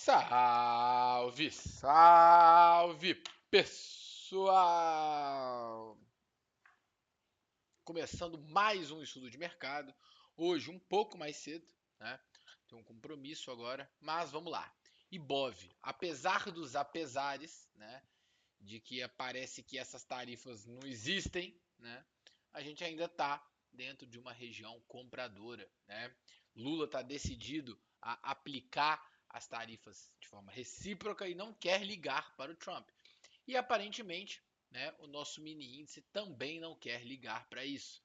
Salve, salve, pessoal! Começando mais um estudo de mercado, hoje um pouco mais cedo, né? Tem um compromisso agora, mas vamos lá. Ibov, apesar dos apesares, né, de que parece que essas tarifas não existem, né? A gente ainda está dentro de uma região compradora, né? Lula está decidido a aplicar as tarifas de forma recíproca e não quer ligar para o Trump. E aparentemente, né, o nosso mini índice também não quer ligar para isso.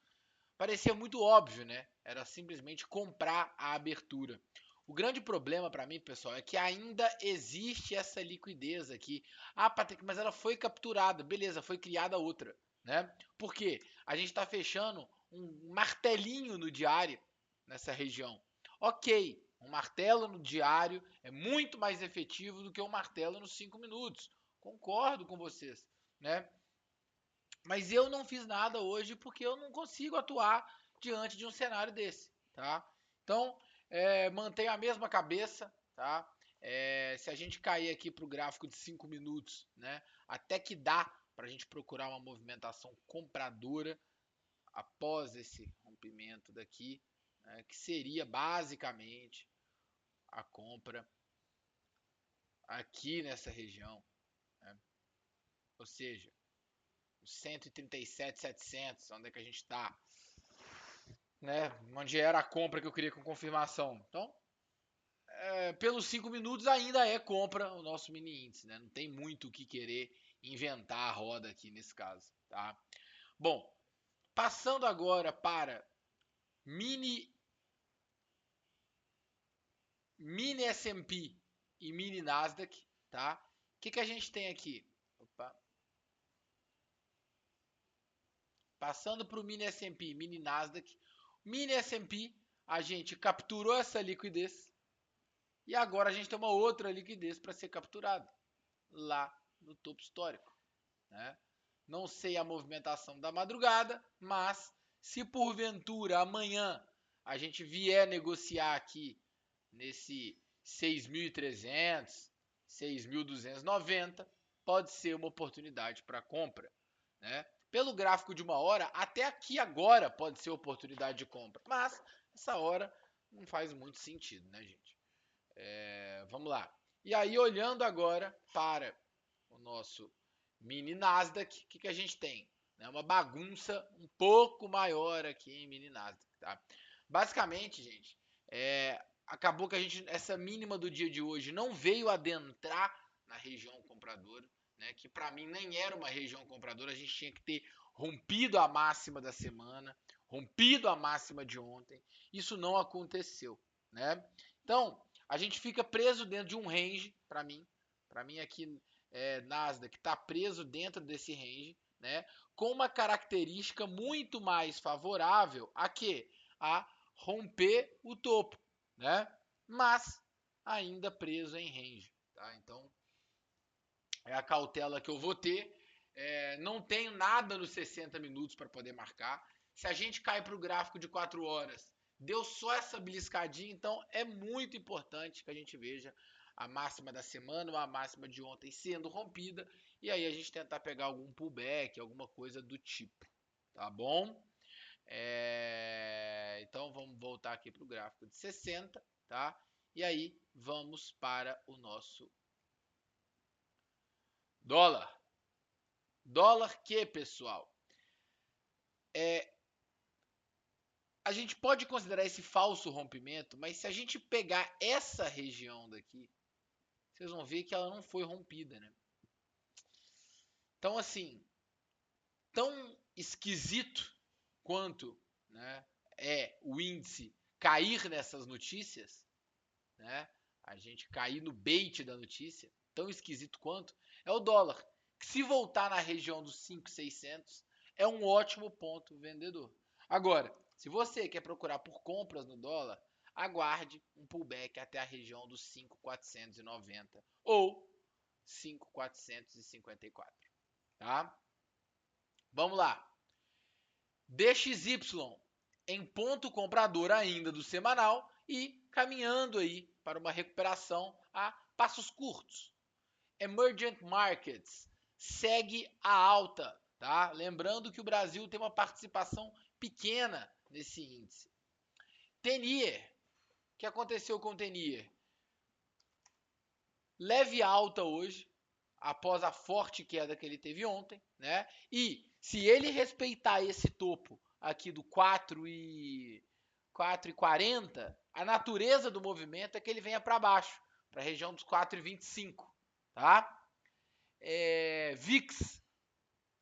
Parecia muito óbvio, né? Era simplesmente comprar a abertura. O grande problema para mim, pessoal, é que ainda existe essa liquidez aqui. Ah, Patrick, mas ela foi capturada. Beleza, foi criada outra, né? Por quê? A gente está fechando um martelinho no diário nessa região. Ok, um martelo no diário é muito mais efetivo do que um martelo nos 5 minutos. Concordo com vocês, né? Mas eu não fiz nada hoje porque eu não consigo atuar diante de um cenário desse, tá? Então, mantenha a mesma cabeça, tá? Se a gente cair aqui para o gráfico de 5 minutos, né? Até que dá para a gente procurar uma movimentação compradora após esse rompimento daqui, né, que seria basicamente a compra aqui nessa região, né? Ou seja, 137.700, onde é que a gente está, né? Onde era a compra que eu queria com confirmação. Então, pelos 5 minutos ainda é compra o nosso mini índice, né? Não tem muito o que querer inventar a roda aqui nesse caso, tá? Bom, passando agora para mini mini S&P e mini Nasdaq, tá? O que a gente tem aqui? Opa. Passando para o mini S&P, mini Nasdaq, mini S&P, a gente capturou essa liquidez e agora a gente tem uma outra liquidez para ser capturada lá no topo histórico, né? Não sei a movimentação da madrugada, mas se porventura amanhã a gente vier negociar aqui nesse 6.300, 6.290, pode ser uma oportunidade para compra, né? Pelo gráfico de uma hora, até aqui agora pode ser oportunidade de compra, mas essa hora não faz muito sentido, né, gente? Vamos lá. E aí, olhando agora para o nosso mini Nasdaq, o que a gente tem? Uma bagunça um pouco maior aqui em mini Nasdaq, tá? Basicamente, gente, acabou que essa mínima do dia de hoje não veio adentrar na região compradora, né? Que para mim nem era uma região compradora, a gente tinha que ter rompido a máxima da semana, rompido a máxima de ontem. Isso não aconteceu, né? Então, a gente fica preso dentro de um range, para mim aqui Nasdaq está preso dentro desse range, né? Com uma característica muito mais favorável a quê? A romper o topo, né? Mas ainda preso em range, tá? Então é a cautela que eu vou ter. Não tenho nada nos 60 minutos para poder marcar. Se a gente cai para o gráfico de 4 horas, deu só essa beliscadinha, então é muito importante que a gente veja a máxima da semana ou a máxima de ontem sendo rompida e aí a gente tentar pegar algum pullback, alguma coisa do tipo, tá bom? Então vamos voltar aqui para o gráfico de 60, tá? E aí vamos para o nosso dólar. Dólar que, pessoal, a gente pode considerar esse falso rompimento, mas se a gente pegar essa região daqui, vocês vão ver que ela não foi rompida, né? Então, assim, tão esquisito quanto, né, é o índice cair nessas notícias, né? A gente cair no bait da notícia, tão esquisito quanto é o dólar, que se voltar na região dos 5.600 é um ótimo ponto vendedor. Agora, se você quer procurar por compras no dólar, aguarde um pullback até a região dos 5.490 ou 5.454, tá? Vamos lá. DXY em ponto comprador ainda do semanal e caminhando aí para uma recuperação a passos curtos. Emerging Markets segue a alta, tá? Lembrando que o Brasil tem uma participação pequena nesse índice. Tenier, o que aconteceu com o Tenier? Leve alta hoje, após a forte queda que ele teve ontem, né? E se ele respeitar esse topo aqui do 4,40, a natureza do movimento é que ele venha para baixo, para a região dos 4,25, tá? VIX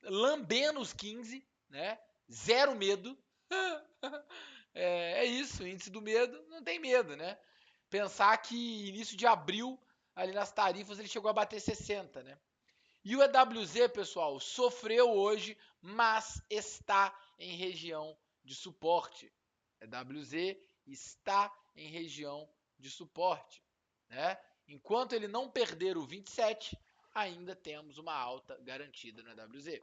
lambendo os 15, né? Zero medo. É isso, índice do medo não tem medo, né? Pensar que início de abril, ali nas tarifas, ele chegou a bater 60, né? E o EWZ, pessoal, sofreu hoje, mas está em região de suporte. EWZ está em região de suporte, né? Enquanto ele não perder o 27, ainda temos uma alta garantida no EWZ.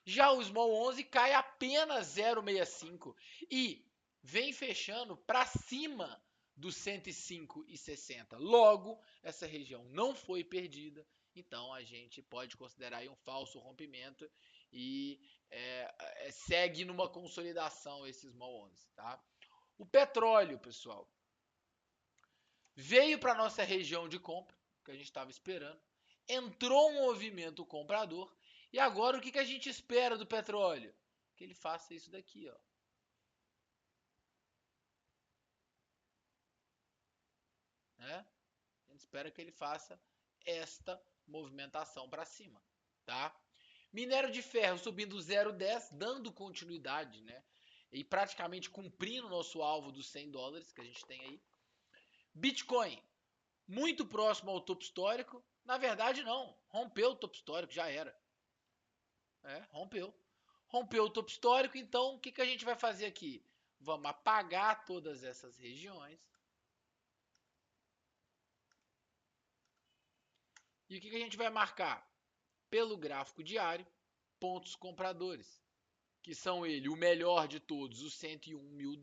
Já o Small 11 cai apenas 0,65 e vem fechando para cima dos 105,60. Logo, essa região não foi perdida, então a gente pode considerar aí um falso rompimento e segue numa consolidação esse Small 11, tá? O petróleo, pessoal, veio para nossa região de compra, que a gente estava esperando, entrou um movimento comprador e agora o que a gente espera do petróleo? Que ele faça isso daqui, ó. Né? A gente espera que ele faça esta movimentação para cima, tá? Minério de ferro subindo 0,10, dando continuidade, né? E praticamente cumprindo o nosso alvo dos $100 que a gente tem aí. Bitcoin, muito próximo ao topo histórico. Na verdade, não. Rompeu o topo histórico, já era. Rompeu. Rompeu o topo histórico, então o que a gente vai fazer aqui? Vamos apagar todas essas regiões. E o que a gente vai marcar? Pelo gráfico diário, pontos compradores, que são ele, o melhor de todos, os $101 mil,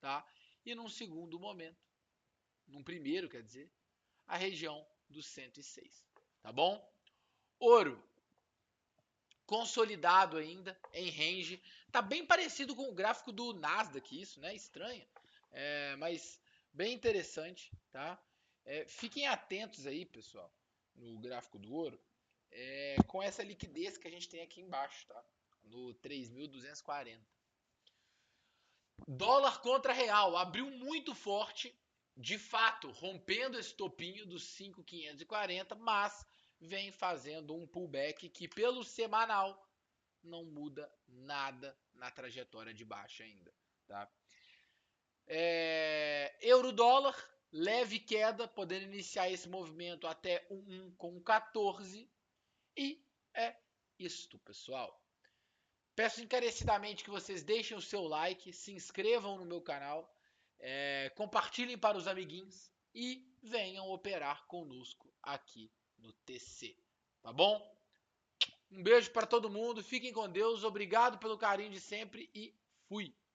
tá? E num segundo momento, num primeiro, quer dizer, a região dos 106, tá bom? Ouro, consolidado ainda, em range, tá bem parecido com o gráfico do Nasdaq, isso, né? Estranho, mas bem interessante, tá? Fiquem atentos aí, pessoal, no gráfico do ouro, com essa liquidez que a gente tem aqui embaixo, tá? No 3.240. Dólar contra real, abriu muito forte, de fato, rompendo esse topinho dos 5.540, mas vem fazendo um pullback que pelo semanal não muda nada na trajetória de baixa ainda, tá? Euro-dólar, leve queda, podendo iniciar esse movimento até 1,14. E é isto, pessoal. Peço encarecidamente que vocês deixem o seu like, se inscrevam no meu canal, compartilhem para os amiguinhos e venham operar conosco aqui no TC, tá bom? Um beijo para todo mundo, fiquem com Deus, obrigado pelo carinho de sempre e fui!